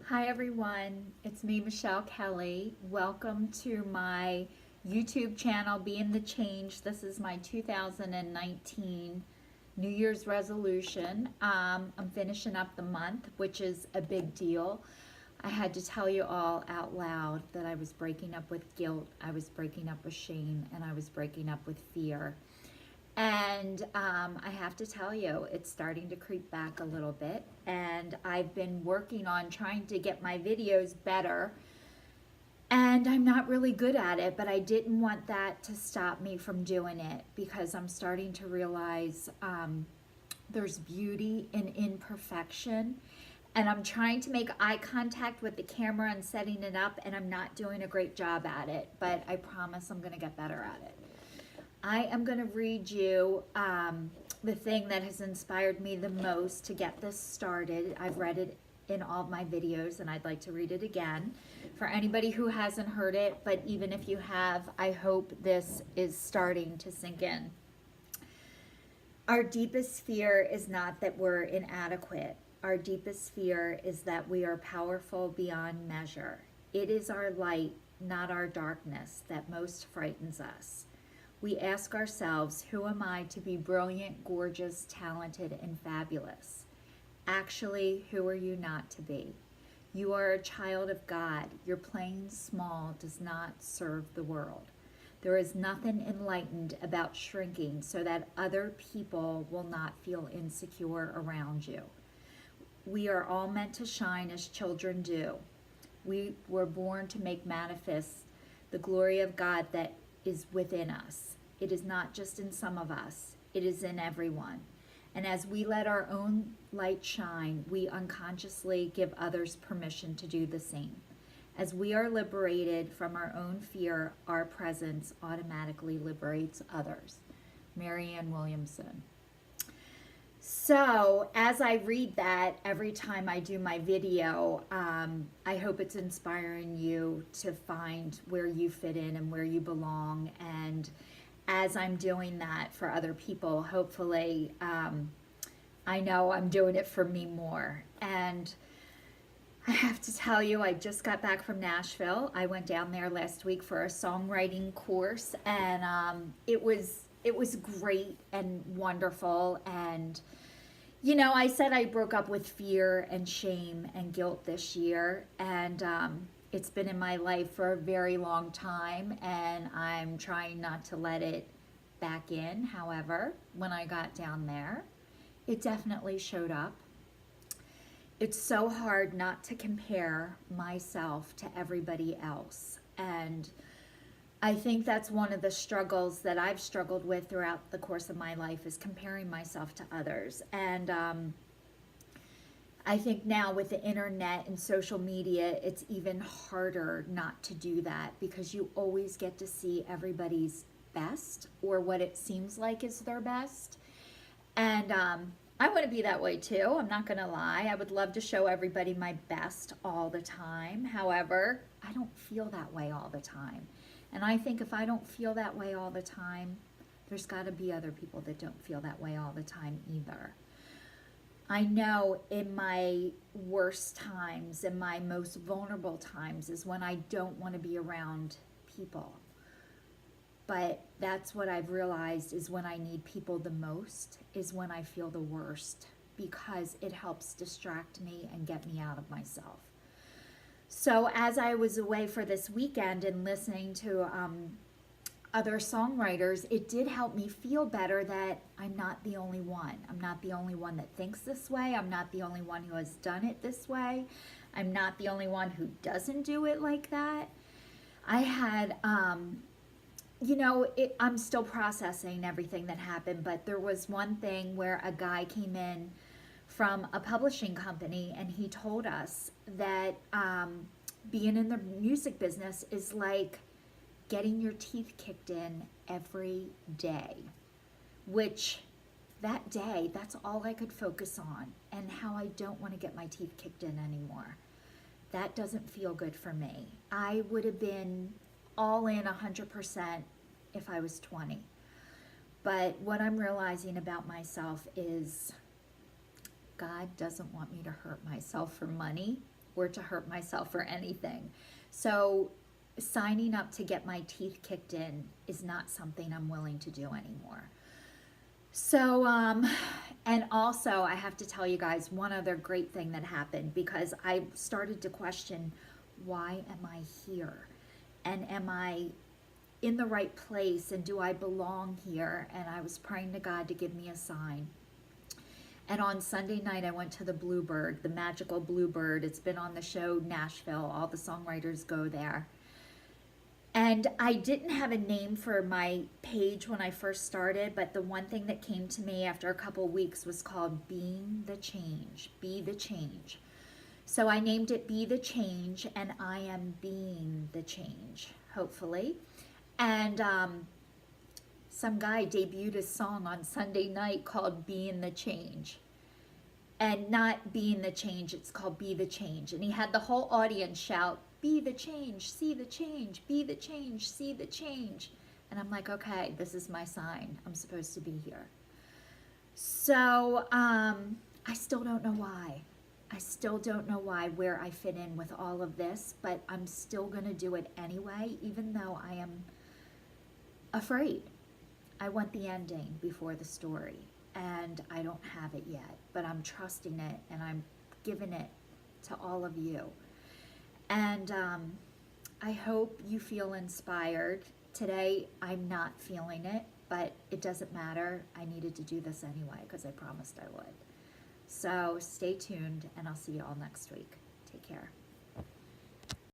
Hi everyone, it's me, Michelle Kelly. Welcome to my YouTube channel, Being the Change. This is my 2019 New Year's resolution. I'm finishing up the month, which is a big deal. I had to tell you all out loud that I was breaking up with guilt, I was breaking up with shame, and I was breaking up with fear. And I have to tell you, it's starting to creep back a little bit. And I've been working on trying to get my videos better. And I'm not really good at it, but I didn't want that to stop me from doing it because I'm starting to realize there's beauty in imperfection. And I'm trying to make eye contact with the camera and setting it up, and I'm not doing a great job at it, but I promise I'm going to get better at it. I am going to read you the thing that has inspired me the most to get this started. I've read it in all of my videos and I'd like to read it again for anybody who hasn't heard it, but even if you have, I hope this is starting to sink in. Our deepest fear is not that we're inadequate. Our deepest fear is that we are powerful beyond measure. It is our light, not our darkness, that most frightens us. We ask ourselves, who am I to be brilliant, gorgeous, talented, and fabulous? Actually, who are you not to be? You are a child of God. Your playing small does not serve the world. There is nothing enlightened about shrinking so that other people will not feel insecure around you. We are all meant to shine as children do. We were born to make manifest the glory of God that is within us. It is not just in some of us, it is in everyone. And as we let our own light shine, we unconsciously give others permission to do the same. As we are liberated from our own fear, our presence automatically liberates others. Marianne Williamson. So as I read that every time I do my video, I hope it's inspiring you to find where you fit in and where you belong. And as I'm doing that for other people, hopefully, I know I'm doing it for me more. And I have to tell you, I just got back from Nashville. I went down there last week for a songwriting course, and it was great and wonderful. And you know, I said I broke up with fear and shame and guilt this year, and it's been in my life for a very long time, and I'm trying not to let it back in. However, when I got down there, it definitely showed up. It's so hard not to compare myself to everybody else, and I think that's one of the struggles that I've struggled with throughout the course of my life is comparing myself to others. And I think now with the internet and social media, it's even harder not to do that because you always get to see everybody's best or what it seems like is their best. And I want to be that way too. I'm not going to lie. I would love to show everybody my best all the time. However, I don't feel that way all the time. And I think if I don't feel that way all the time, there's got to be other people that don't feel that way all the time either. I know in my worst times, in my most vulnerable times, is when I don't want to be around people. But that's what I've realized is when I need people the most, is when I feel the worst, because it helps distract me and get me out of myself. So as I was away for this weekend and listening to other songwriters, it did help me feel better that I'm not the only one. I'm not the only one that thinks this way. I'm not the only one who has done it this way. I'm not the only one who doesn't do it like that. I had, I'm still processing everything that happened, but there was one thing where a guy came in from a publishing company, and he told us that being in the music business is like getting your teeth kicked in every day, which that day, that's all I could focus on, and how I don't want to get my teeth kicked in anymore. That doesn't feel good for me. I would have been all in 100% if I was 20. But what I'm realizing about myself is God doesn't want me to hurt myself for money. or to hurt myself or anything. So signing up to get my teeth kicked in is not something I'm willing to do anymore. So, and also I have to tell you guys one other great thing that happened, because I started to question, why am I here? And am I in the right place? And do I belong here? And I was praying to God to give me a sign. And on Sunday night, I went to the Bluebird, the magical Bluebird. It's been on the show Nashville. All the songwriters go there. And I didn't have a name for my page when I first started, but the one thing that came to me after a couple weeks was called Being the Change. Be the Change. So I named it Be the Change, and I am being the change, hopefully. And some guy debuted a song on Sunday night called Being the Change. And not Being the Change, it's called Be the Change. And he had the whole audience shout, be the change, see the change, be the change, see the change. And I'm like, okay, this is my sign. I'm supposed to be here. So I still don't know why. I still don't know where I fit in with all of this, but I'm still going to do it anyway, even though I am afraid. I want the ending before the story, and I don't have it yet, but I'm trusting it, and I'm giving it to all of you. And I hope you feel inspired. Today, I'm not feeling it, but it doesn't matter. I needed to do this anyway because I promised I would. So stay tuned, and I'll see you all next week. Take care.